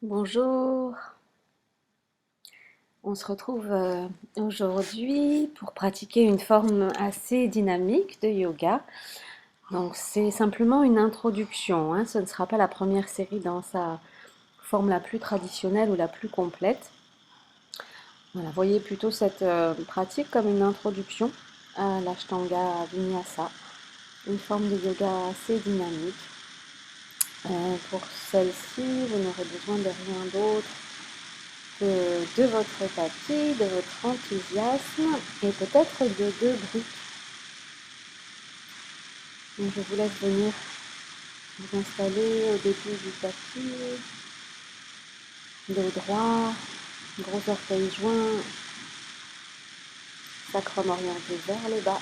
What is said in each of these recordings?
Bonjour, on se retrouve aujourd'hui pour pratiquer une forme assez dynamique de yoga. Donc c'est simplement une introduction, hein. Ce ne sera pas la première série dans sa forme la plus traditionnelle ou la plus complète. Voilà, voyez plutôt cette pratique comme une introduction à l'Ashtanga Vinyasa, une forme de yoga assez dynamique. Pour celle-ci, vous n'aurez besoin de rien d'autre de votre tapis, de votre enthousiasme et peut-être de deux briques. Donc je vous laisse venir vous installer au début du tapis, dos droit, gros orteils joints, sacrum orienté vers le bas,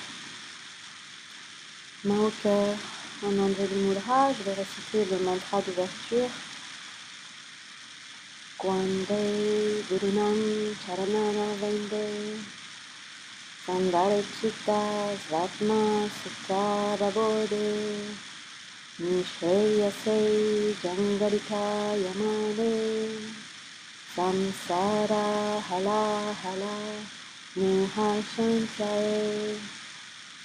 main au cœur. En Anjali Mudra, je vais réciter le mantra d'ouverture. Gwande Gurunam Charanara Vende Sangare Chitta Svatma Sutta Babode Nishreyase Jangarika Yamane Samsara Hala Hala Neha Shanchaye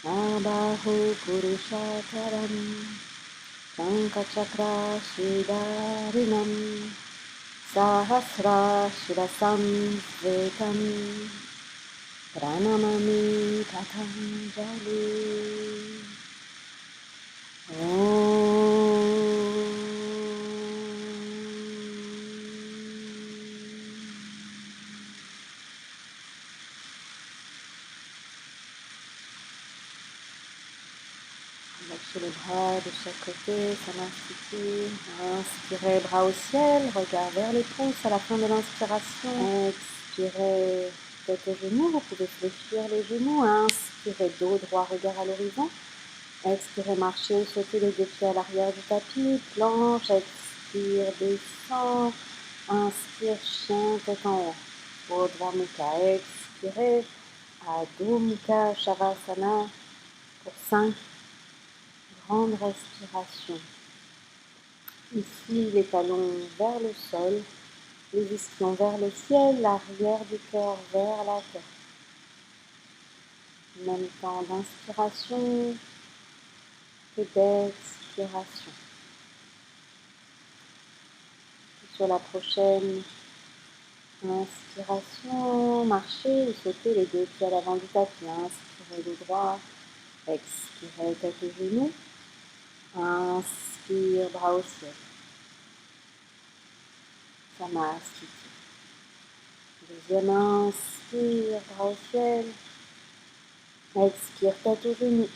Abahu Purushakaram Sankachakra Shidarinam Sahasra Shirasam Svetam Pranamami Patanjali. Lâchez les bras de chaque côté, Samasthiti. Inspirez, bras au ciel, regard vers les pouces à la fin de l'inspiration. Expirez, tête aux genoux, vous pouvez fléchir les genoux. Inspirez, dos droit, regard à l'horizon. Expirez, marchez ou sautez les deux pieds à l'arrière du tapis. Planche, expire, descend. Inspire, chien, tête en haut. Urdhva Mukha, expirez. Adho Mukha Shavasana pour 5 grandes respirations. Ici, les talons vers le sol, les ischions vers le ciel, l'arrière du cœur vers la tête. Même temps d'inspiration et d'expiration. Sur la prochaine inspiration, marchez ou sautez les deux pieds à l'avant du tapis. Inspirez le droit, expirez tête aux genoux. Inspire, bras au ciel. Samasthiti. Deuxième inspire, bras au ciel. Expire, tête aux genoux.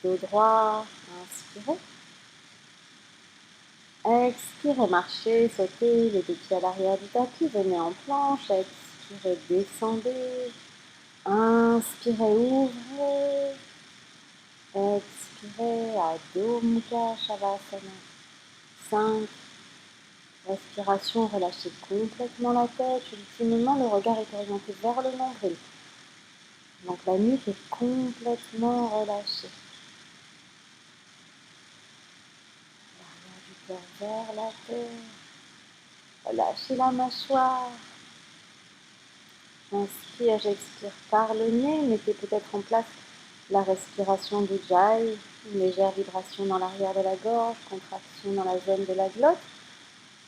Dos droit, inspirez. Expirez, marchez, sautez les deux pieds à l'arrière du tapis. Venez en planche. Expirez, descendez. Inspirez, ouvrez. Expirez, Adho Mukha Shavasana. 5 respirations, relâchez complètement la tête. Ultimement, le regard est orienté vers le nombril. Donc la nuque est complètement relâchée. L'arrière du cœur vers la terre. Relâchez la mâchoire. Inspire, j'expire par le nez. Mettez peut-être en place la respiration d'Ujjayi. Une légère vibration dans l'arrière de la gorge, contraction dans la zone de la glotte.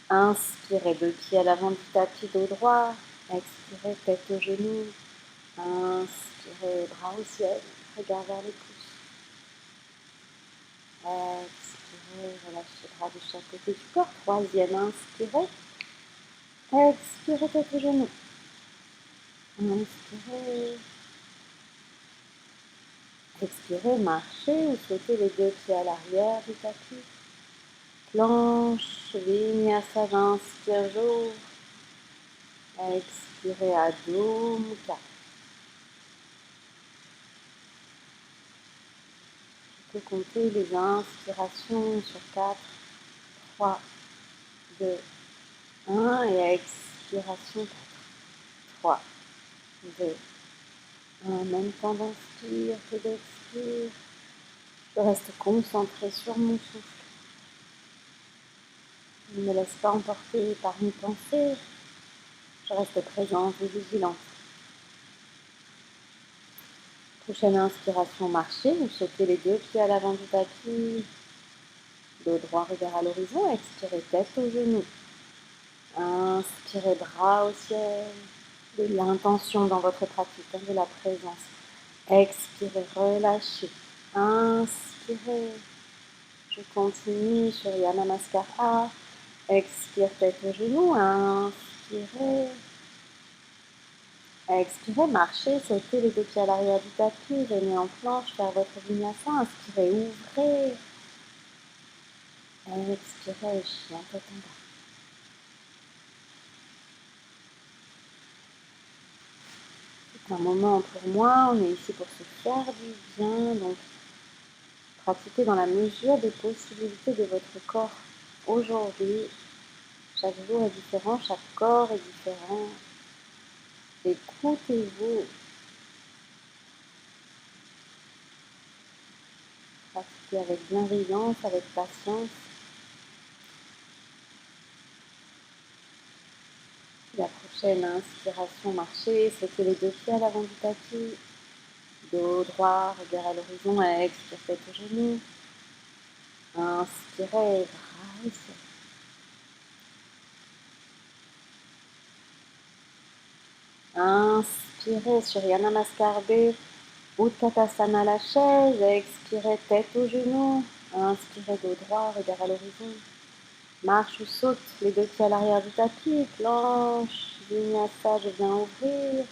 Inspirez, deux pieds à l'avant du tapis, dos droit. Expirez, tête aux genoux. Inspirez, bras au ciel, regard vers les pouces. Expirez, relâchez les bras de chaque côté du corps. Troisième, inspirez. Expirez, tête aux genoux. Inspirez. Expirez, marchez ou sautez les deux pieds à l'arrière du tapis. Planche, vinyasa, j'inspire, j'ouvre. Expirez, Adho Mukha. Je peux compter les inspirations sur 4, 3, 2, 1 et expiration 4, 3, 2, 1. Même temps d'inspire que d'expire. Je reste concentré sur mon souffle. Je ne me laisse pas emporter par une pensée. Je reste présente et vigilante. Prochaine inspiration, marchez. Vous sautez les deux pieds à l'avant du tapis. Dos droit, regard à l'horizon. Expirez, tête aux genoux. Inspirez, bras au ciel. De l'intention dans votre pratique, de la présence. Expirez, relâchez. Inspirez. Je continue sur Yana Namaskara. Expire, tête aux genoux. Inspirez. Expirez, marchez, sautez les deux pieds à l'arrière du tapis. Venez en planche, faire votre vinyasa. Inspirez, ouvrez. Expirez, chien tête en bas. C'est un moment pour moi. On est ici pour se faire du bien. Donc, pratiquez dans la mesure des possibilités de votre corps. Aujourd'hui, chaque jour est différent, chaque corps est différent. Écoutez-vous. Pratiquez avec bienveillance, avec patience. La prochaine inspiration, marchez, sautez les deux pieds à l'avant du tapis. Dos droit, regard à l'horizon, expire, tête aux genoux. Inspirez, bras au ciel. Inspirez sur Yana Namaskara, Utkatasana la chaise. Expirez, tête aux genoux. Inspirez, dos droit, regard à l'horizon. Marche ou saute, les deux pieds à l'arrière du tapis. Planche, vinyasa, je viens ouvrir.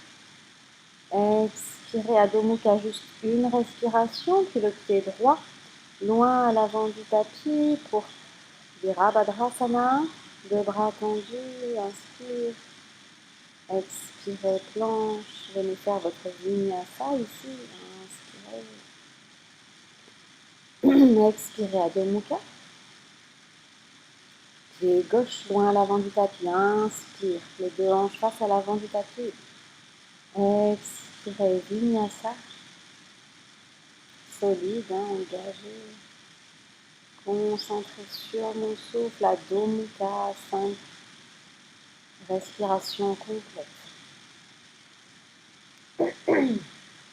Expirez, Adho Mukha, juste une respiration, puis le pied droit, loin à l'avant du tapis pour Virabhadrasana. Deux bras tendus, inspire. Expirez, planche. Venez faire votre vinyasa ici. Inspirez. Expirez, Adho Mukha. Pied gauche loin à l'avant du tapis. Inspire. Les deux hanches face à l'avant du tapis. Expirez, vinyasa. Solide, engagé. Concentré sur mon souffle. Adho Mukha, 5 respirations complètes.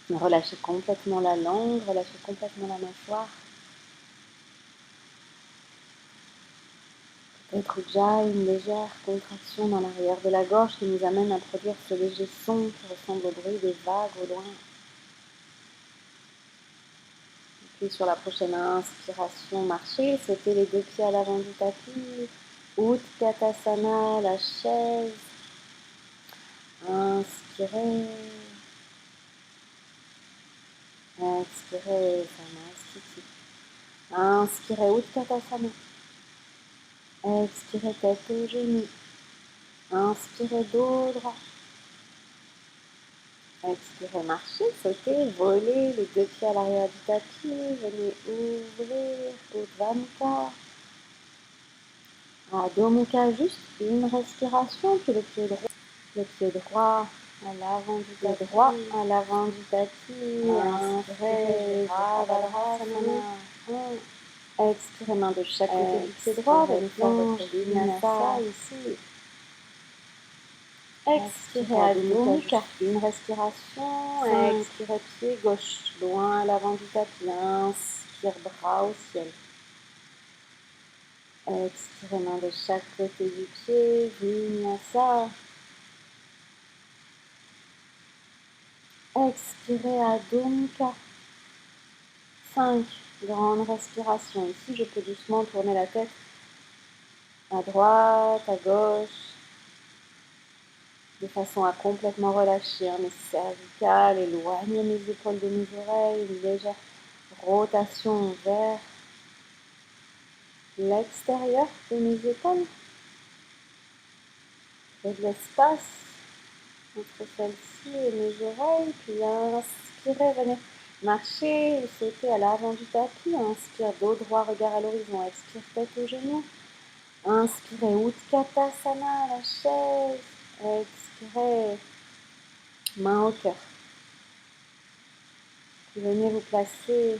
Relâchez complètement la langue, relâchez complètement la mâchoire. Peut-être déjà une légère contraction dans l'arrière de la gorge qui nous amène à produire ce léger son qui ressemble au bruit des vagues au loin. Et puis sur la prochaine inspiration, marchez, sautez les deux pieds à l'avant du tapis. Utkatasana, la chaise. Inspirez. Expirez, Samasthiti. Inspirez, Utkatasana. Expirez, tête aux genoux. Inspirez, dos droit. Expirez, marchez, sautez, volez, les deux pieds à l'arrière du tapis. Venez ouvrir, Urdhva Mukha. Adho Mukha, juste une respiration, puis le pied droit à l'avant du tapis. Droit à l'avant du tapis. Inspirez, Virabhadrasana. Expirez, main de chaque côté du pied droit. Venez faire votre vinyasa ici. Expirez, Adho Mukha, une respiration. Expirez, pied gauche, loin à l'avant du tapis. Inspire, bras au ciel. Expirez, main de chaque côté du pied. Vinyasa. Expirez, Adho Mukha. 5 grandes respirations. Ici, je peux doucement tourner la tête à droite, à gauche, de façon à complètement relâcher mes cervicales, éloigner mes épaules de mes oreilles, une légère rotation vers l'extérieur de mes épaules et de l'espace entre celle-ci et mes oreilles. Puis inspirez, venez marcher ou sauter à l'avant du tapis. Inspire, dos droit, regard à l'horizon. Expire, tête aux genoux. Inspirez, Utkatasana, la chaise. Expirez, main au cœur. Puis venez vous placer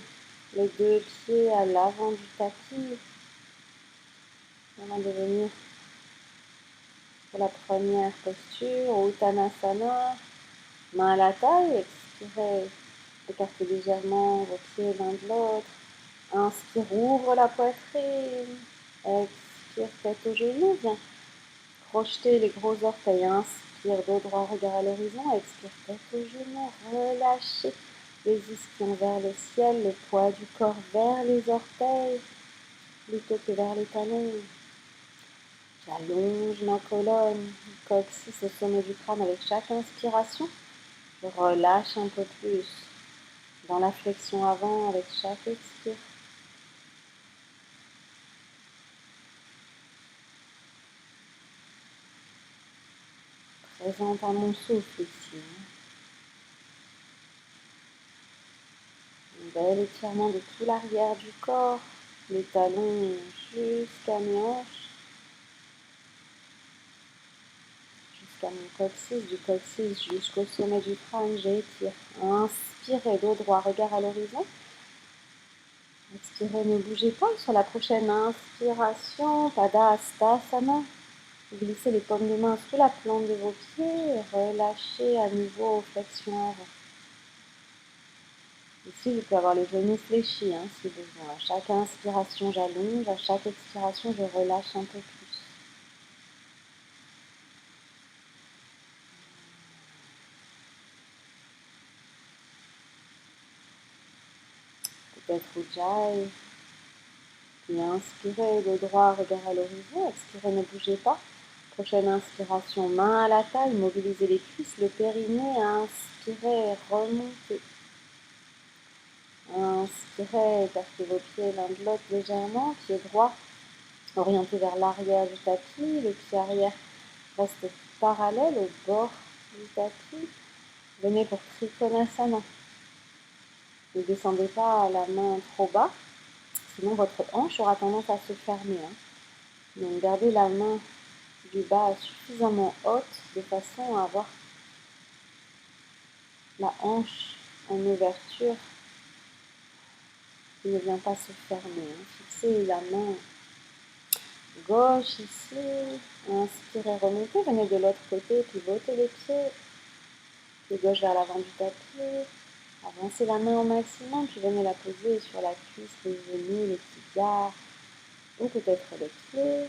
les deux pieds à l'avant du tapis. Avant de venir pour la première posture, Uttanasana, main à la taille, expirez, écartez légèrement vos pieds l'un de l'autre. Inspire, ouvre la poitrine. Expire, tête aux genoux, viens crocheter les gros orteils. Inspire, dos droit, regard à l'horizon. Expire, tête aux genoux, relâchez les ischions vers le ciel, le poids du corps vers les orteils, plutôt que vers les talons. J'allonge ma colonne, coccyx au sommet du crâne avec chaque inspiration. Je relâche un peu plus dans la flexion avant avec chaque expire. Présente à mon souffle ici. Un bel étirement de tout l'arrière du corps, les talons jusqu'à mes hanches, jusqu'à mon coccyx, du coccyx jusqu'au sommet du crâne, j'étire. Inspirez, dos droit, regard à l'horizon. Expirez, ne bougez pas. Sur la prochaine inspiration, Padastasana. Glissez les paumes de main sous la plante de vos pieds et relâchez à nouveau flexion avant. Ici, vous pouvez avoir les genoux fléchis si besoin. À chaque inspiration, j'allonge. À chaque expiration, je relâche un peu plus. Peut-être Ujjayi. Puis inspirez, dos droit, regard à l'horizon. Expirez, ne bougez pas. Prochaine inspiration, main à la taille. Mobilisez les cuisses, le périnée. Inspirez, remontez. Inspirez, écartez vos pieds l'un de l'autre légèrement. Pied droit orienté vers l'arrière du tapis. Le pied arrière reste parallèle au bord du tapis. Venez pour Trikonasana. Ne descendez pas la main trop bas, sinon votre hanche aura tendance à se fermer. Donc gardez la main du bas suffisamment haute de façon à avoir la hanche en ouverture qui ne vient pas se fermer. Fixez la main gauche ici. Inspirez, remontez. Venez de l'autre côté, pivotez les pieds. Pied gauche vers l'avant du tapis. Avancez la main au maximum, puis venez la poser sur la cuisse, les genoux, les tibias, ou peut-être les pieds.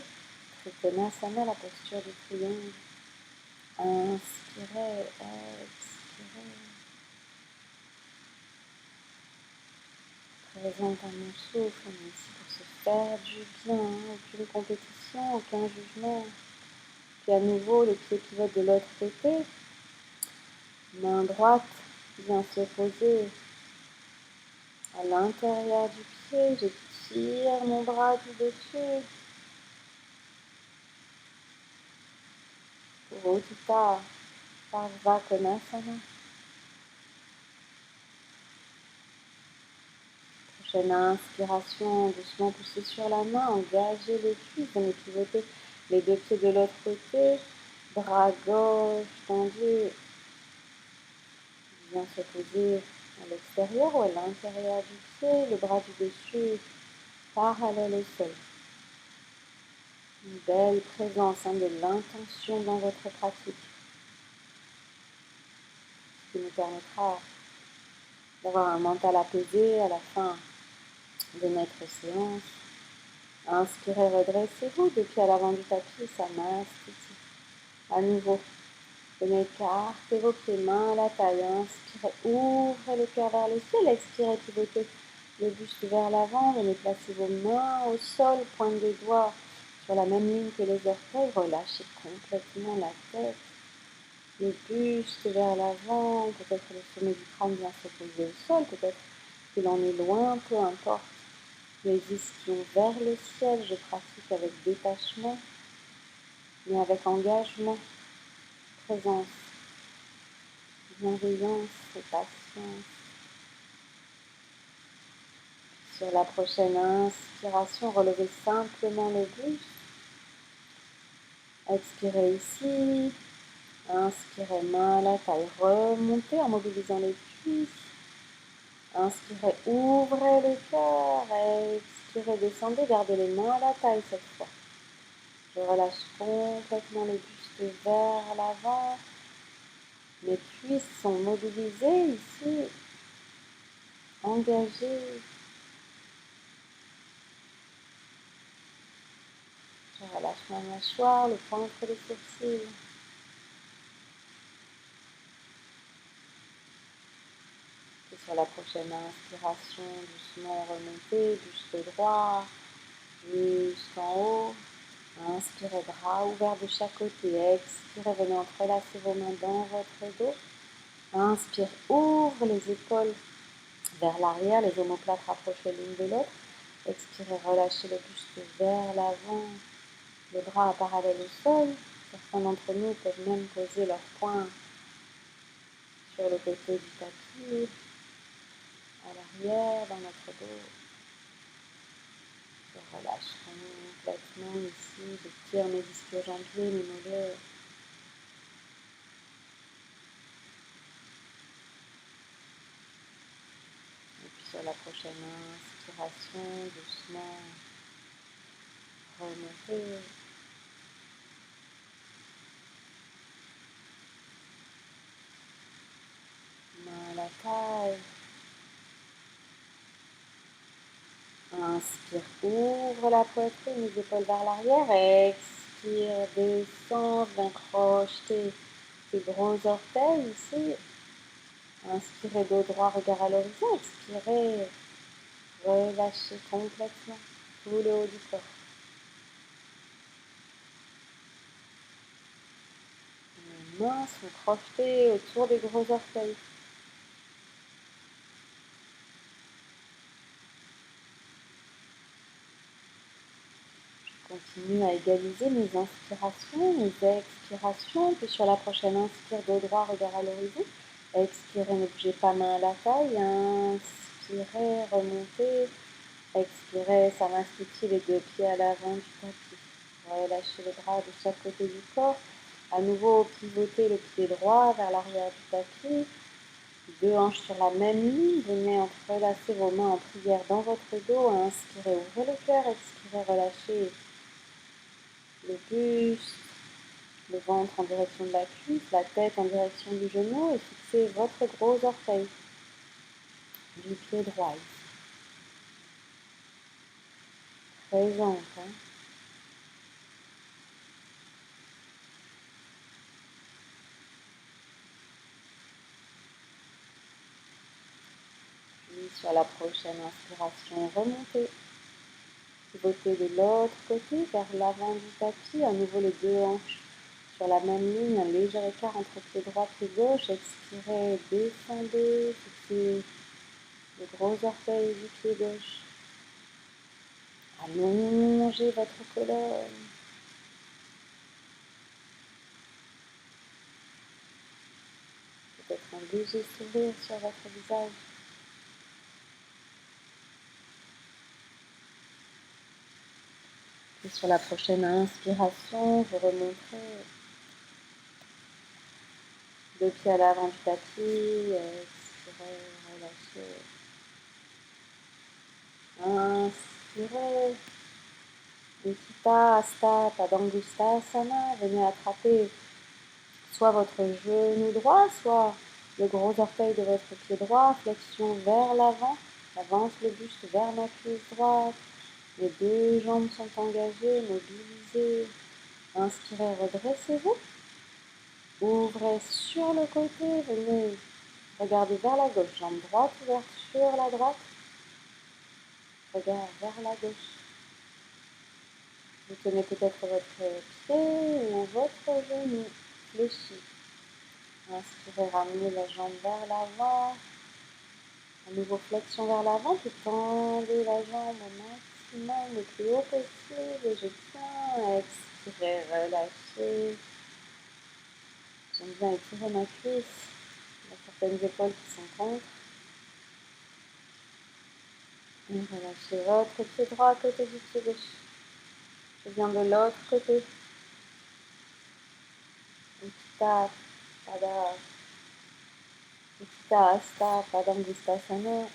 Trikonasana, la posture du triangle. Inspirez, expirez. Présente à mon souffle, on est ici pour se faire du bien, aucune compétition, aucun jugement. Puis à nouveau, les pieds pivotent de l'autre côté. Main droite vient se poser à l'intérieur du pied. J'étire mon bras du dessus. Utthita Parva Konasana. Prochaine inspiration, doucement poussez sur la main, engagez les cuisses, venez pivoter les deux pieds de l'autre côté, bras gauche tendu, vient se poser à l'extérieur ou à l'intérieur du pied, le bras du dessus parallèle au sol. Une belle présence de l'intention dans votre pratique, ce qui nous permettra d'avoir un mental apaisé à la fin de notre séance. Inspirez, redressez-vous depuis à l'avant du tapis, Samasthiti. À nouveau, venez écarter vos pieds, mains à la taille. Inspirez, ouvrez le cœur vers le ciel. Expirez, pivotez le buste vers l'avant. Venez placer vos mains au sol, pointe des doigts sur la même ligne que les orteils. Relâchez complètement la tête. Le buste vers l'avant. Peut-être le sommet du crâne vient se poser au sol. Peut-être qu'il en est loin, peu importe. Les ischions vers le ciel, je pratique avec détachement, mais avec engagement, présence, bienveillance et patience. Sur la prochaine inspiration, relevez simplement le buste. Expirez ici. Inspirez, main à la taille. Remontez en mobilisant les cuisses. Inspirez, ouvrez le cœur. Expirez, descendez, gardez les mains à la taille cette fois. Je relâche complètement le buste vers l'avant. Mes cuisses sont mobilisées ici, engagées. Je relâche ma mâchoire, le point entre les sourcils. Et sur la prochaine inspiration, doucement remonter, buste droit, jusqu'en haut. Inspirez, bras ouverts de chaque côté. Expirez, venez entrelacer vos mains dans votre dos. Inspire, ouvre les épaules vers l'arrière, les omoplates rapprochées l'une de l'autre. Expirez, relâchez le buste vers l'avant, les bras parallèles au sol. Certains d'entre nous peuvent même poser leurs poings sur le côté du tapis, à l'arrière, dans notre dos. Je relâche complètement ici, j'étire mes disques jambiers, mes mollets. Et puis sur la prochaine inspiration, doucement remonter. Main à la taille. Inspire, ouvre la poitrine, les épaules vers l'arrière. Expire, descends, viens crocheter tes gros orteils ici. Inspirez dos droit, regard à l'horizon. Expirez, relâchez complètement tout le haut du corps. Les mains sont crochetés autour des gros orteils. Continue à égaliser mes inspirations, mes expirations. Puis sur la prochaine inspire, dos droit, regard à l'horizon. Expirez, ne bougez pas main à la taille. Inspirez, remontez. Expirez, ça m'institue les deux pieds à l'avant du tapis. Relâchez les bras de chaque côté du corps. À nouveau, pivotez le pied droit vers l'arrière du tapis. Deux hanches sur la même ligne. Venez entrelacer vos mains en prière dans votre dos. Inspirez, ouvrez le cœur. Expirez, relâchez le buste, le ventre en direction de la cuisse, la tête en direction du genou et fixez votre gros orteil du pied droit. Présente. Puis sur la prochaine inspiration, remontez. Pivotez de l'autre côté vers l'avant du tapis. À nouveau les deux hanches sur la même ligne, un léger écart entre pied droit et pied gauche. Expirez, descendez, fixez le gros orteil du pied gauche. Allongez votre colonne. Peut-être un léger sourire sur votre visage. Et sur la prochaine inspiration, vous remonterez deux pieds à l'avant du tapis. Expirez, relâchez. Inspirez. Utthita Hasta Padangusthasana. Venez attraper soit votre genou droit, soit le gros orteil de votre pied droit. Flexion vers l'avant. Avance le buste vers ma cuisse droite. Les deux jambes sont engagées, mobilisées. Inspirez, redressez-vous. Ouvrez sur le côté, venez regarder vers la gauche. Jambe droite ouverte sur la droite. Regard vers la gauche. Vous tenez peut-être votre pied ou votre genou fléchi. Inspirez, ramenez la jambe vers l'avant. À nouveau, flexion vers l'avant, puis tendez la jambe au maximum, le plus haut possible. Et je tiens. Expirez, relâchez. J'aime bien étirer ma cuisse. Il y a certaines épaules qui sont contre. Et relâchez votre pied droit à côté du pied gauche. Je viens de l'autre côté. Utthita Pada. Utthita Hasta Padangusthasana.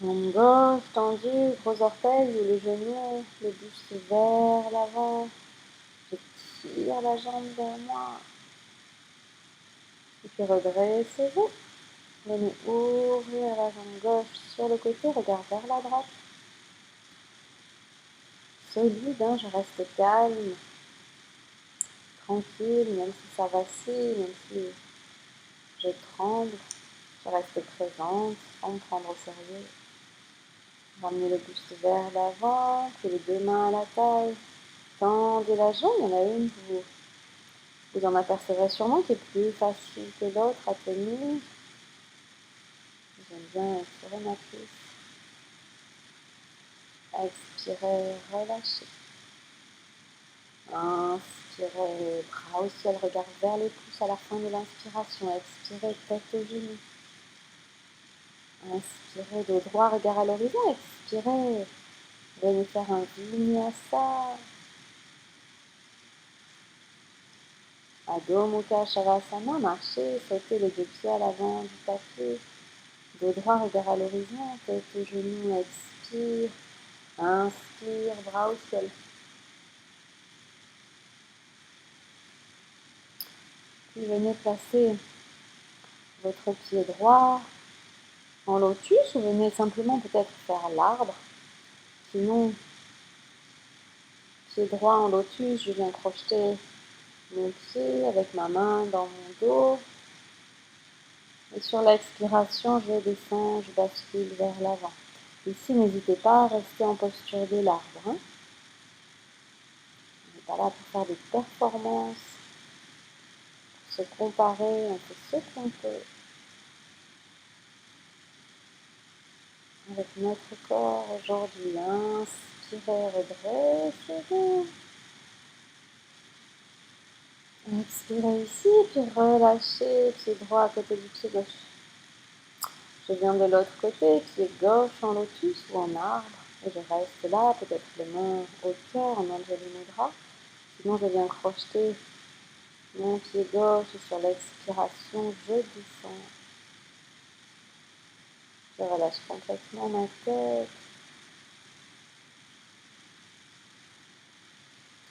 Jambe gauche tendue, gros orteil ou le genou, le buste vers l'avant. Je tire la jambe vers moi. Et puis redressez-vous. Venez ouvrir la jambe gauche sur le côté, regard vers la droite. Solide, hein, je reste calme, tranquille, même si ça vacille, même si je tremble, je reste présente sans me prendre au sérieux. Ramenez le buste vers l'avant, puis les deux mains à la taille. Tendez la jambe, il y en a une, vous en apercevrez sûrement qui est plus facile que l'autre à tenir. J'aime bien étirer ma cuisse. Expirez, relâchez. Inspirez, bras au ciel, regard vers les pouces à la fin de l'inspiration. Expirez, tête aux genoux. Inspirez, dos droit, regard à l'horizon. Expirez, venez faire un vinyasa. Adho Mukha Shavasana, marchez, sautez les deux pieds à l'avant du tapis. Dos droit, regard à l'horizon, tête aux genoux, expire. Inspire, bras au ciel. Puis venez placer votre pied droit en lotus ou venez simplement peut-être faire l'arbre. Sinon, pied droit en lotus, je viens crocheter mon pied avec ma main dans mon dos. Et sur l'expiration, je descends, je bascule vers l'avant. Ici, n'hésitez pas à rester en posture de l'arbre. On n'est pas là pour faire des performances, pour se comparer, on fait ce qu'on peut avec notre corps aujourd'hui. Inspirez, redressez-vous. Expirez ici, puis relâchez, pied droit à côté du pied gauche. Je viens de l'autre côté, pied gauche en lotus ou en arbre. Et je reste là, peut-être les mains au cœur, en Anjali Mudra. Sinon, je viens crocheter mon pied gauche et sur l'expiration, je descends. Je relâche complètement ma tête.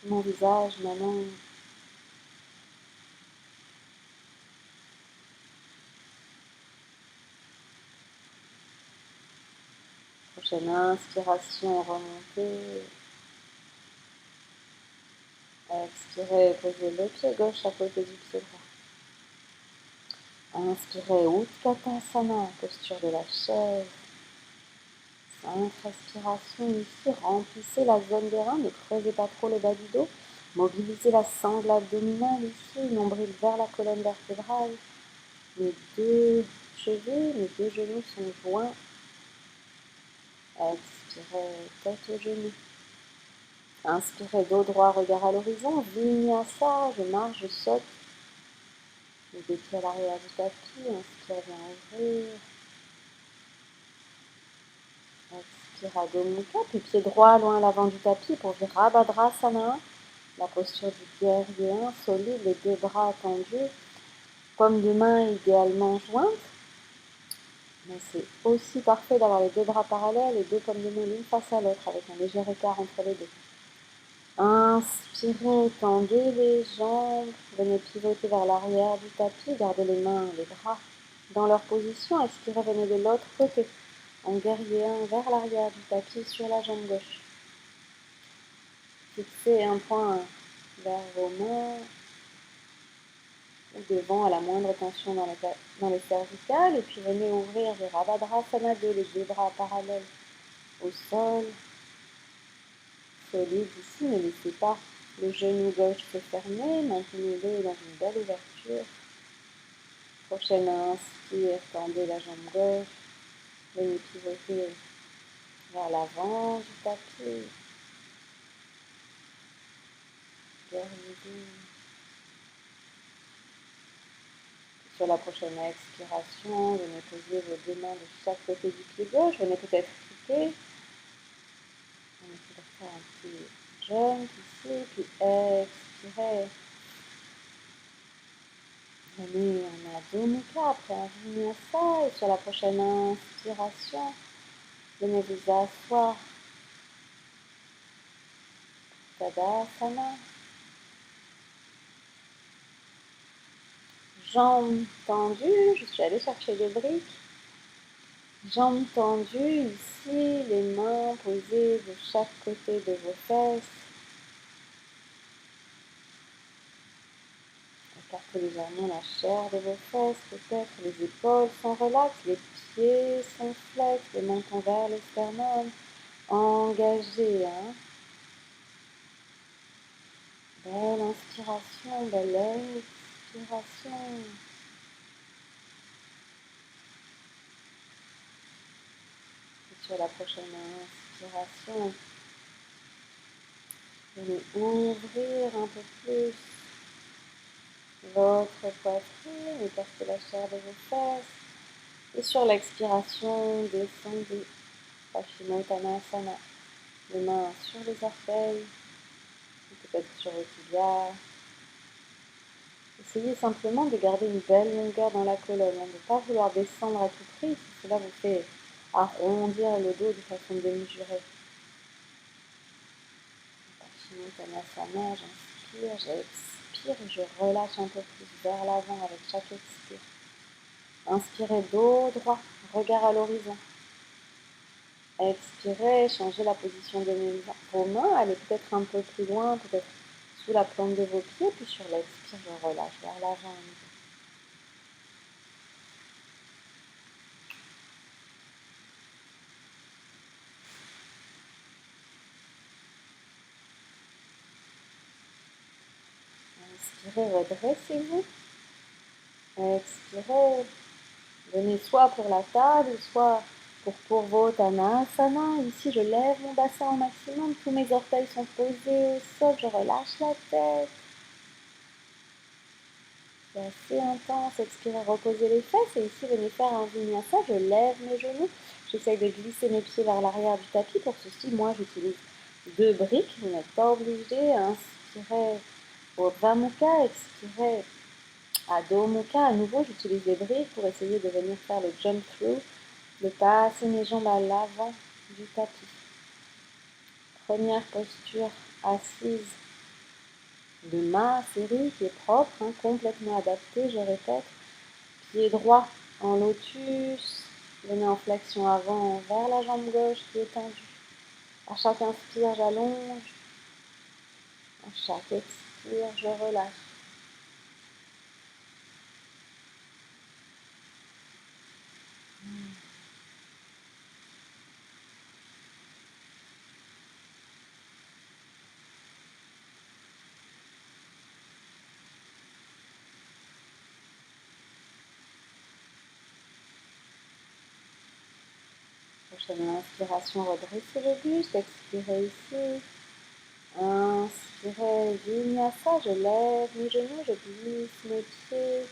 Mon visage, ma main. Prochaine inspiration, remontez. Expirez, posez le pied gauche à côté du pied droit. Inspirez, Utkatasana, posture de la chaise. 5 respirations ici, remplissez la zone des reins, ne creusez pas trop le bas du dos. Mobilisez la sangle abdominale ici, nombril vers la colonne vertébrale. Mes deux chevilles, mes deux genoux sont joints. Expirez, tête aux genoux. Inspirez, dos droit, regard à l'horizon. Vinyasa, je marche, je saute. Les deux pieds à l'arrière du tapis. Inspire, viens ouvrir. Expire, Adho Mukha, puis pied droit loin à l'avant du tapis pour Virabhadrasana. La posture du guerrier solide, les deux bras tendus. Paumes de main idéalement jointes. Mais c'est aussi parfait d'avoir les deux bras parallèles et deux paumes de main l'une face à l'autre avec un léger écart entre les deux. Inspirez, tendez les jambes, venez pivoter vers l'arrière du tapis, gardez les mains, les bras dans leur position. Expirez, venez de l'autre côté, en guerrier 1 vers l'arrière du tapis sur la jambe gauche. Fixez un point vers vos mains, ou devant à la moindre tension dans les cervicales, et puis venez ouvrir Virabhadrasana 2, les deux bras parallèles au sol. Solide ici, ne laissez pas le genou gauche se fermer, maintenez-le dans une belle ouverture. Prochaine inspire, tendez la jambe gauche, venez pivoter vers l'avant du tapis. Guerrier. Sur la prochaine expiration, venez poser vos deux mains de chaque côté du pied gauche, venez peut-être quitter. On va faire un petit jump ici, puis expirez. Venez en Adho Mukha, après un vinyasa, et sur la prochaine inspiration, Venez vous asseoir. Tadasana. Jambes tendues. Je suis allée chercher des briques. Jambes tendues ici, les mains posées de chaque côté de vos fesses. Écartez légèrement la chair de vos fesses, peut-être les épaules sont relaxes, les pieds sont flex, les mentons vers le sternum. Engagé, hein. Belle inspiration, belle expiration. Et sur la prochaine inspiration, venez ouvrir un peu plus votre poitrine, écartez la chair de vos fesses. Et sur l'expiration, descendez. Paschimottanasana. Les mains sur les orteils, peut-être sur le tibia. Essayez simplement de garder une belle longueur dans la colonne, de ne pas vouloir descendre à tout prix, si cela vous fait arrondir le dos de façon démesurée. Paschimottanasana, j'inspire, j'expire et je relâche un peu plus vers l'avant avec chaque expire. Inspirez dos droit, regard à l'horizon. Expirez, changez la position de vos mains, allez peut-être un peu plus loin, peut-être sous la plante de vos pieds, puis sur l'expire, je relâche vers l'avant. Inspirez, redressez-vous. Expirez, venez soit pour la table, soit pour Purvottanasana. Ici, je lève mon bassin au maximum, tous mes orteils sont posés au sol, je relâche la tête. C'est assez intense. Expirez, reposez les fesses. Et ici, venez faire un vinyasa. Je lève mes genoux. J'essaye de glisser mes pieds vers l'arrière du tapis. Pour ceci, moi, j'utilise 2 briques. Vous n'êtes pas obligé. Inspirez Urdhva Mukha. Expirez Adho Mukha. À nouveau, j'utilise des briques pour essayer de venir faire le jump through, de passer mes jambes à l'avant du tapis. Première posture assise de ma série qui est propre, hein, complètement adaptée, je répète. Pied droit en lotus, venez en flexion avant vers la jambe gauche qui est tendue. À chaque inspire, j'allonge. À chaque expire, je relâche. Prochaine inspiration, redressez le buste, expirez ici. Inspirez, vinyasa, je lève mes genoux, je glisse mes pieds.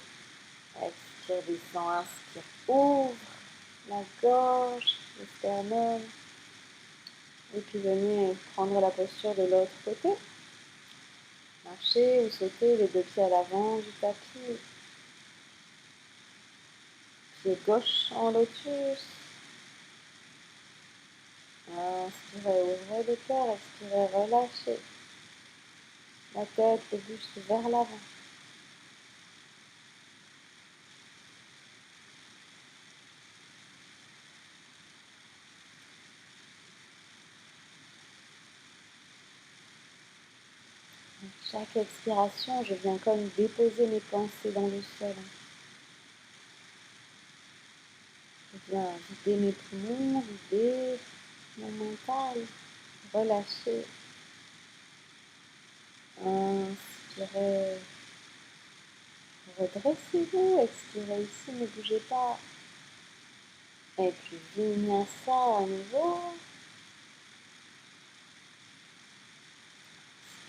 Expire, descend, inspire, ouvre la gorge, le sternum. Et puis venez prendre la posture de l'autre côté. Marchez ou sautez les 2 pieds à l'avant du tapis. Pied gauche en lotus. Inspirez, ouvrez le cœur. Expirez, relâchez la tête, le buste vers l'avant. Chaque expiration, je viens comme déposer mes pensées dans le sol. Je viens vider mes poumons, vider mon mental, relâcher. Inspirez, redressez-vous, expirez ici, ne bougez pas. Et puis vinyasa à nouveau.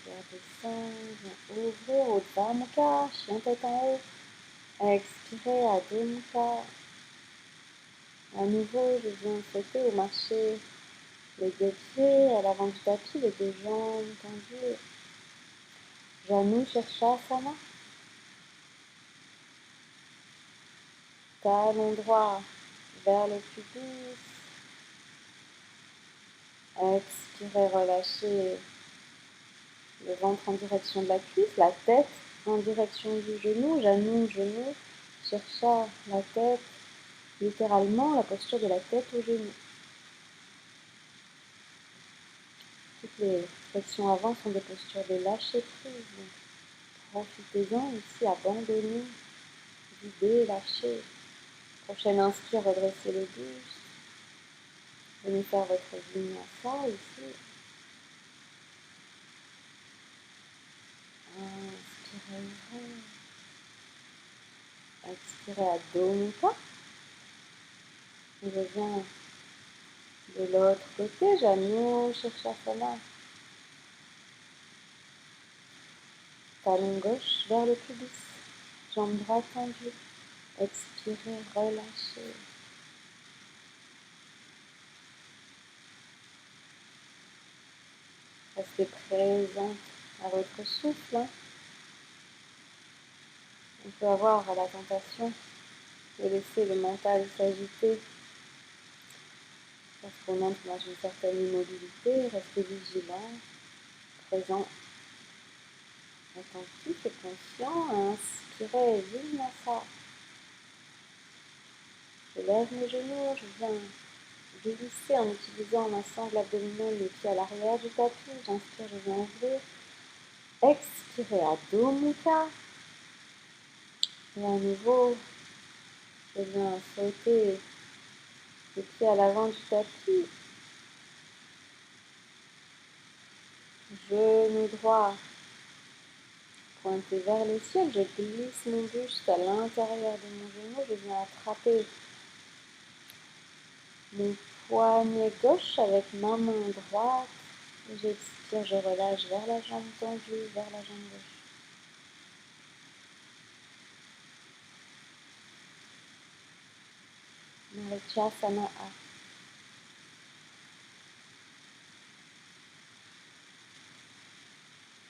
Inspire, descend, ouvrir au Urdhva Mukha, chien tête en haut. Expirez à Adho Mukha. À nouveau, je viens sauter ou marcher les 2 pieds à l'avant du tapis, les 2 jambes tendues. Janu Shirshasana. Talon droit vers le pubis. Expirez, relâchez le ventre en direction de la cuisse, la tête en direction du genou, genou, chercha la tête, littéralement la posture de la tête au genou. Toutes les flexions avant sont des postures de lâcher prise. Profitez-en ici, abandonnez, videz, lâchez. Prochaine inspire, redressez le buste. Venez faire votre vinyasa ici. Inspirez, ouvrez. Expirez, Adho Mukha. Je viens de l'autre côté, Janu Shirshasana. Talon gauche vers le pubis. Jambe droite tendue. Expirez, relâchez. Restez présent à votre souffle. On peut avoir la tentation de laisser le mental s'agiter parce qu'on entre dans une certaine immobilité. Restez vigilant, présent, attentif et conscient. Inspirez, Vinyasa. Je lève mes genoux, je viens glisser en utilisant ma sangle abdominale, les pieds à l'arrière du tapis. J'inspire, je viens ouvrir. Expirez, Adho Mukha. Et à nouveau, je viens sauter les pieds à l'avant du tapis. Genou droit pointé vers le ciel. Je glisse mon buste à l'intérieur de mon genou. Je viens attraper mon poignet gauche avec ma main droite. J'expire, je relâche vers la jambe tendue, vers la jambe gauche. Marichyasana A.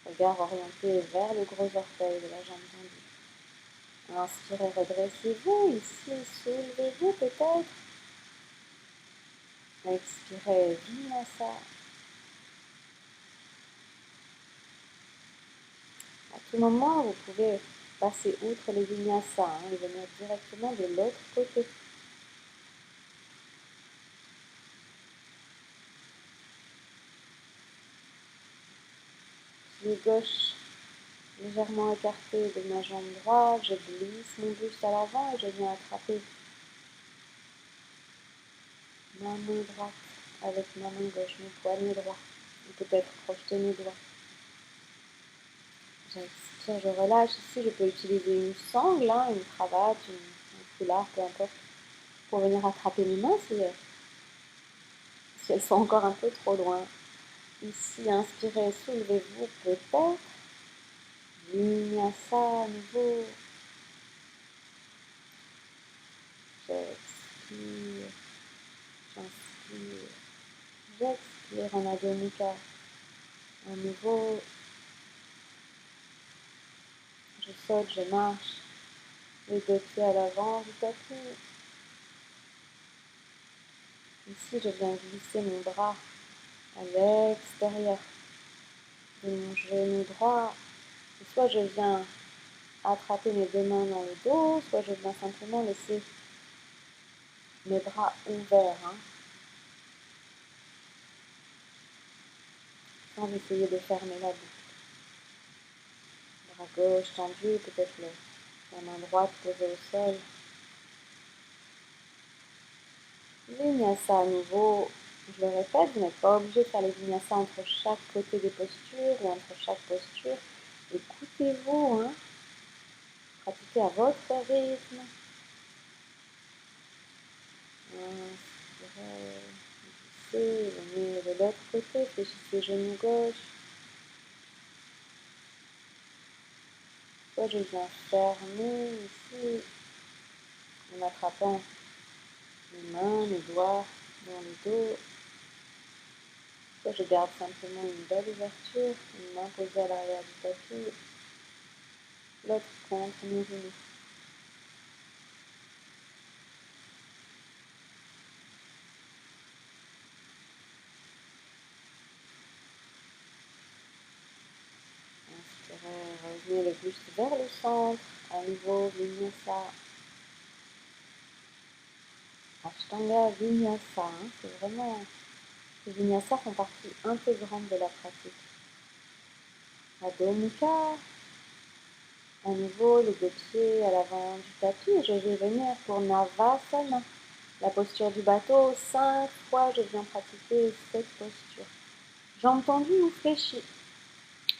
Regard orienté vers le gros orteil de la jambe tendue. Inspirez, redressez-vous. Ici, soulevez-vous peut-être. Expirez, Vinyasa. À tout moment, vous pouvez passer outre les vinyasas et venir directement de l'autre côté. Pied gauche légèrement écarté de ma jambe droite, je glisse mon buste à l'avant et je viens attraper ma main droite avec ma main gauche, mon poignet droit, ou peut-être projeter mes doigts. J'expire, je relâche. Ici, je peux utiliser une sangle, une cravate, un foulard, peu importe, pour venir attraper mes mains si elles sont encore un peu trop loin. Ici, inspirez, soulevez-vous peut-être. Vinyasa à nouveau. J'expire, j'inspire, j'expire en Adho Mukha. À nouveau, je saute, je marche, les deux pieds à l'avant du tapis. Ici, je viens glisser mon bras à l'extérieur de mon genou droit. Et soit je viens attraper mes deux mains dans le dos, soit je viens simplement laisser mes bras ouverts, sans essayer de fermer la bouche. Bras gauche tendu, peut-être la main droite posée au sol. Vinyasa à nouveau, je le répète, vous n'êtes pas obligé de faire les vinyasa entre chaque côté des postures ou entre chaque posture. Écoutez-vous, pratiquez à votre rythme. Inspirez, glissez, venez de l'autre côté, fléchissez genou gauche. Soit je viens fermer ici, en attrapant mes mains, mes doigts dans le dos. Soit je garde simplement une belle ouverture, une main posée à l'arrière du tapis, l'autre contre mes genoux. Revenez le buste vers le centre. À nouveau, Vinyasa. Ashtanga Vinyasa. C'est vraiment... Les Vinyasa font partie intégrante de la pratique. Adho Mukha. À nouveau, les deux pieds à l'avant du tapis. Je vais venir pour Navasana. La posture du bateau. 5 fois, je viens pratiquer cette posture. Jambes tendues ou fléchies.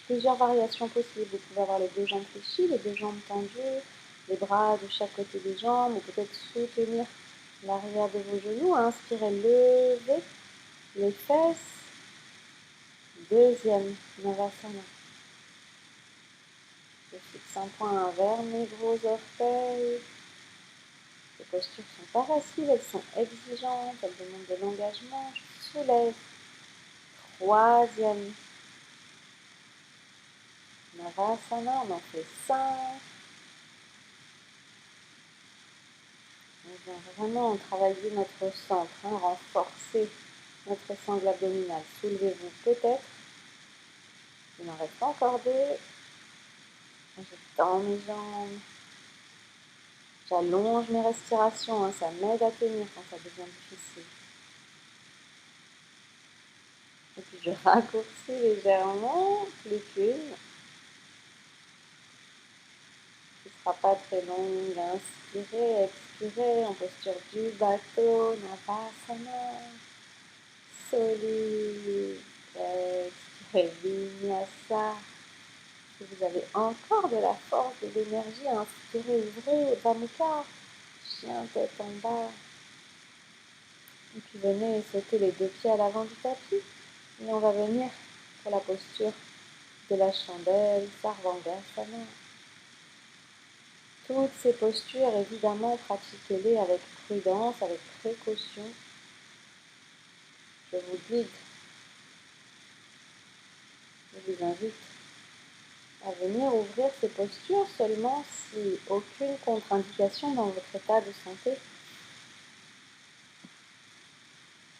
Plusieurs variations possibles. Vous pouvez avoir les deux jambes fléchies, les deux jambes tendues, les bras de chaque côté des jambes, ou peut-être soutenir l'arrière de vos genoux. Inspirez, levez les fesses. Deuxième Navasana. Je fixe un point vers mes gros orteils. Les postures sont pas faciles, elles sont exigeantes, elles demandent de l'engagement. Je soulève. Troisième Navasana, on en fait 5. On vient vraiment travailler notre centre, renforcer notre sangle abdominale. Soulevez-vous peut-être. Il m'en reste encore 2. Je tends mes jambes. J'allonge mes respirations, ça m'aide à tenir quand ça devient difficile. Et puis je raccourcis légèrement, plus qu'une. Ce ne sera pas très long. Inspirez, expirez en posture du bateau, Navasana. Solide. Expirez, Vinyasa. Si vous avez encore de la force, de l'énergie, inspirez, ouvrez, Bamukha, chien tête en bas. Et puis venez sauter les deux pieds à l'avant du tapis. Et on va venir pour la posture de la chandelle, Sarvangasana. Toutes ces postures, évidemment, pratiquez-les avec prudence, avec précaution. Je vous guide. Je vous invite à venir ouvrir ces postures seulement si aucune contre-indication dans votre état de santé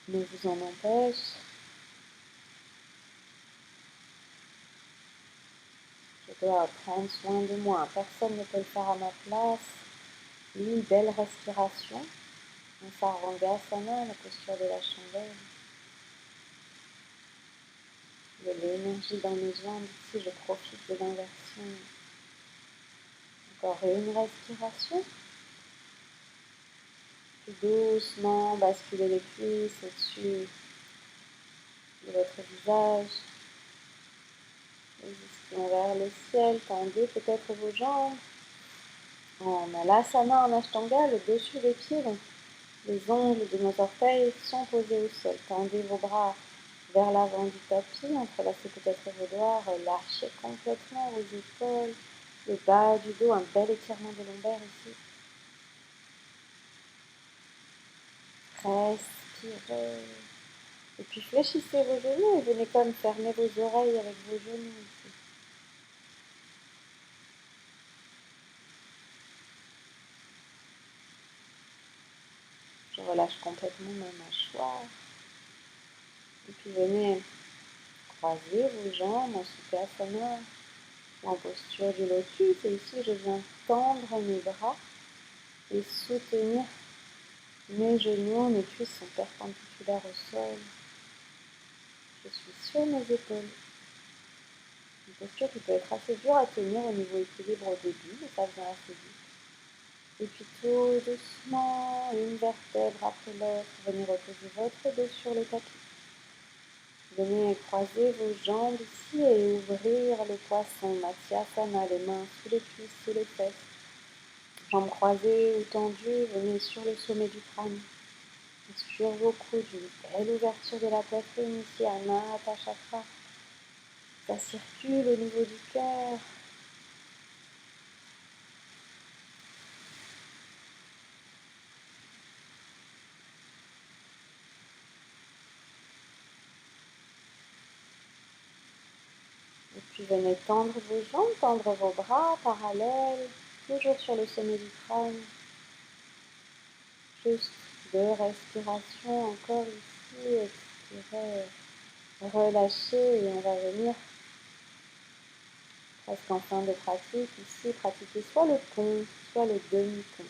ne vous en empêche. Je dois prendre soin de moi. Personne ne peut le faire à ma place. Une belle respiration. Un Sarvangasana, la posture de la chandelle. De l'énergie dans mes jambes. Ici, je profite de l'inversion. Encore une respiration. Puis doucement, basculez les cuisses au-dessus de votre visage. Les ischions vers le ciel. Tendez peut-être vos jambes. En Alasana, en Ashtanga, le dessus des pieds, donc les ongles de nos orteils sont posés au sol. Tendez vos bras vers l'avant du tapis, entrelacez peut-être vos doigts, relâchez complètement vos épaules, le bas du dos, un bel étirement de lombaire ici. Respirez. Et puis fléchissez vos genoux et venez comme fermer vos oreilles avec vos genoux ici. Je relâche complètement ma mâchoire. Et puis venez croiser vos jambes en Sukhasana, en posture du lotus. Et ici, je viens tendre mes bras et soutenir mes genoux. Mes cuisses sont perpendiculaires au sol. Je suis sur mes épaules. Une posture qui peut être assez dure à tenir au niveau équilibre au début, mais ça vient assez vite. Et puis tout doucement, une vertèbre après l'autre, venez reposer votre dos sur le tapis. Venez croiser vos jambes ici et ouvrir le poisson, Matsyasana, les mains sous les cuisses, sous les fesses. Jambes croisées ou tendues, venez sur le sommet du crâne. Et sur vos coudes, une belle ouverture de la poitrine ici, Anahata Chakra. Ça circule au niveau du cœur. Et puis venez tendre vos jambes, tendre vos bras parallèles, toujours sur le sommet du crâne. Juste 2 respirations encore ici, expirez, relâchez et on va venir Parce qu'en fin de pratique, ici, pratiquez soit le pont, soit le demi-pont.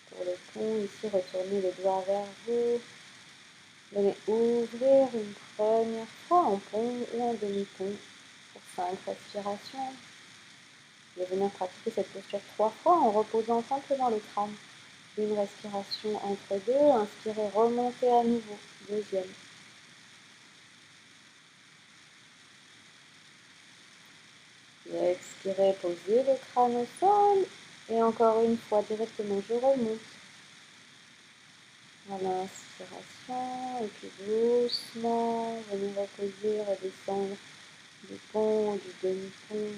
Pour le pont, ici, retournez le doigt vers vous. Venez ouvrir une première fois en pont ou en demi-pont pour 5 respirations. Vous allez venir pratiquer cette posture 3 fois en reposant simplement le crâne. Une respiration entre deux, inspirez, remontez à nouveau. Deuxième. Et expirez, posez le crâne au sol. Et encore une fois, directement, je remonte. À l'inspiration, et puis doucement, venez reposer, redescendre du pont, du demi-pont.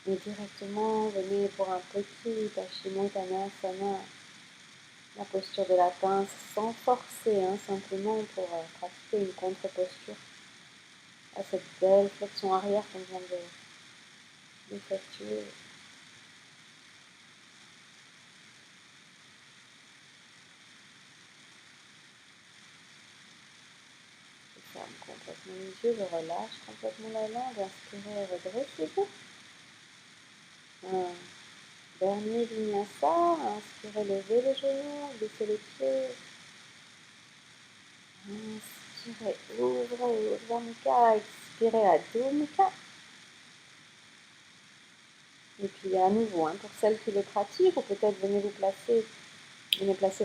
Et directement, venez pour un petit Paschimottanasana, la posture de la pince, sans forcer, simplement pour pratiquer une contre-posture à cette belle flexion arrière qu'on vient d'effectuer. Je ferme complètement les yeux, je relâche complètement la langue, inspirez, redressez-vous. Dernier vinyasa, inspirez, levez les genoux, baissez les pieds. Inspirez, ouvrez, Udvanaka, expirez, Adho Mukha. Et puis à nouveau, pour celles qui le pratiquent, ou peut-être venez placer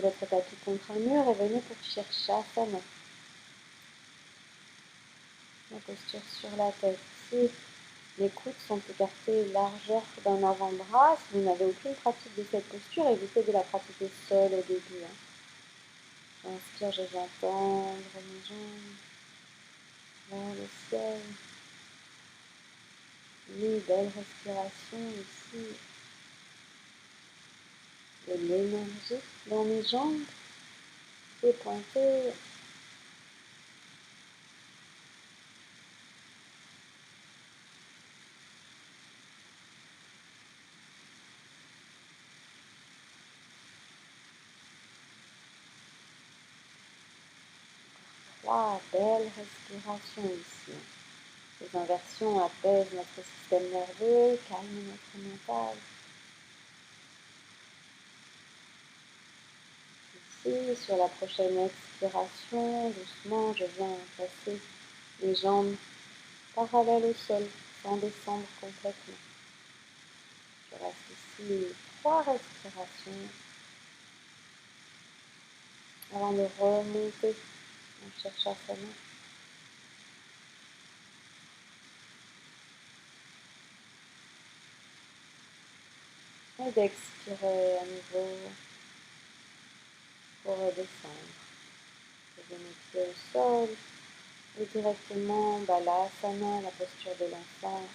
votre tapis contre un mur et venez pour Shirshasana. La posture sur la tête. Si les coudes sont écartés largeur d'un avant-bras, si vous n'avez aucune pratique de cette posture, évitez de la pratiquer seule au début. J'inspire, je viens tendre mes jambes vers le ciel. Oui, belle respiration ici. De l'énergie dans mes jambes. Dépointées. Trois belles respirations ici. Les inversions apaisent notre système nerveux, calment notre mental. Ici, sur la prochaine expiration, doucement, je viens placer les jambes parallèles au sol, sans descendre complètement. Je reste ici 3 respirations avant de remonter en Shirshasana. Et d'expirer à nouveau pour redescendre. Je mets les pieds au sol et directement Balasana, la posture de l'enfant.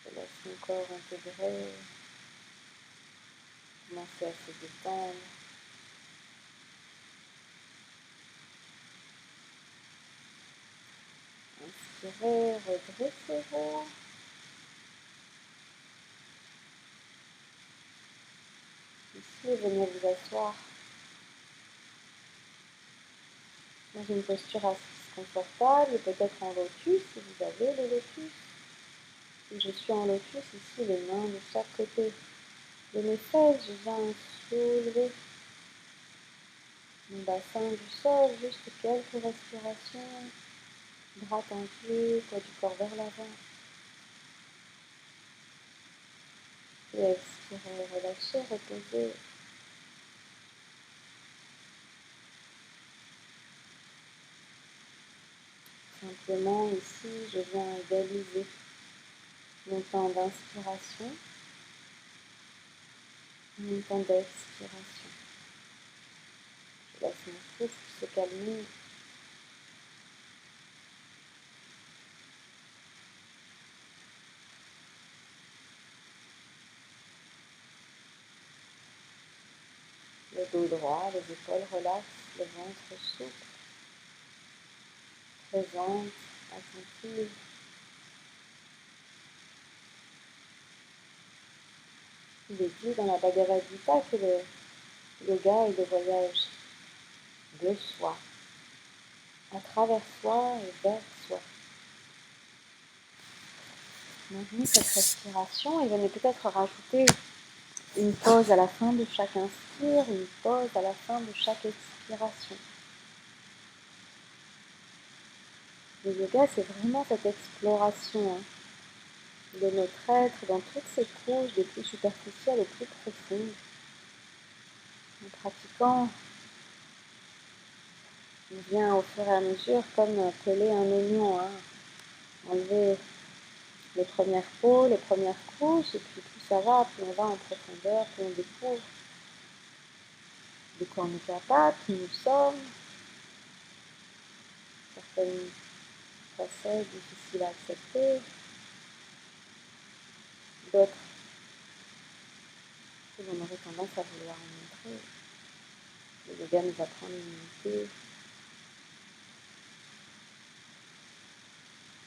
Je laisse mon corps intégrer, commencer à se détendre. Inspirez, redressez-vous. Ici, venez vous asseoir dans une posture assise confortable, peut-être en lotus si vous avez le lotus. Si je suis en lotus, ici, les mains de chaque côté de mes fesses, je viens soulever mon bassin du sol, juste quelques respirations, bras tendus, poids du corps vers l'avant. Et expirez, relâchez, reposez. Simplement ici, je viens égaliser mon temps d'inspiration et mon temps d'expiration. Je laisse mon souffle se calmer. Le dos droit, les épaules relaxent, le ventre souple, présente, attentive. Il est dit dans la Bhagavad Gita que le yoga est le voyage de soi. à travers soi et vers soi. Maintenez cette respiration et venez peut-être rajouter une pause à la fin de chaque inspire, une pause à la fin de chaque expiration. Le yoga, c'est vraiment cette exploration de notre être dans toutes ses couches, des plus superficielles aux plus profondes. En pratiquant, on vient au fur et à mesure comme peler un oignon, enlever les premières peaux, les premières couches, et puis plus ça va, plus on va en profondeur, plus on découvre de quoi on est capable, qui nous sommes, certaines facettes difficiles à accepter, d'autres que l'on aurait tendance à vouloir montrer. Le yoga nous apprend l'humilité,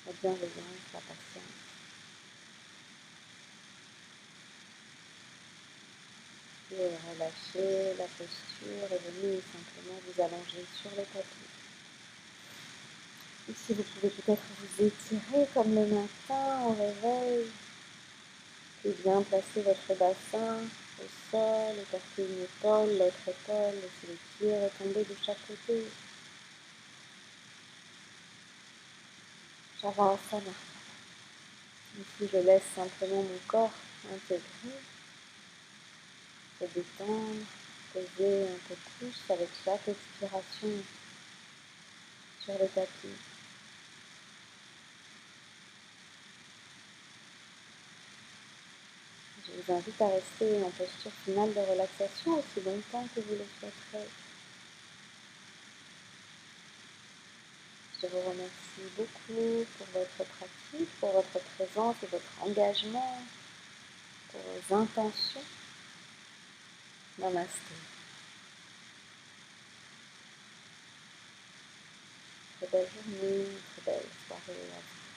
la bienveillance, la patience. Et relâchez la posture et venez simplement vous allonger sur le tapis. Ici, vous pouvez peut-être vous étirer comme le matin au réveil, puis bien placer votre bassin au sol, écarter une épaule, l'autre épaule, laisser les pieds retomber de chaque côté. Shavasana. Ici, je laisse simplement mon corps intégrer, se détendre, poser un peu plus avec chaque expiration sur le tapis. Je vous invite à rester en posture finale de relaxation aussi longtemps que vous le souhaiterez. Je vous remercie beaucoup pour votre pratique, pour votre présence et votre engagement, pour vos intentions. Namasté. Très belle journée, très belle soirée à vous.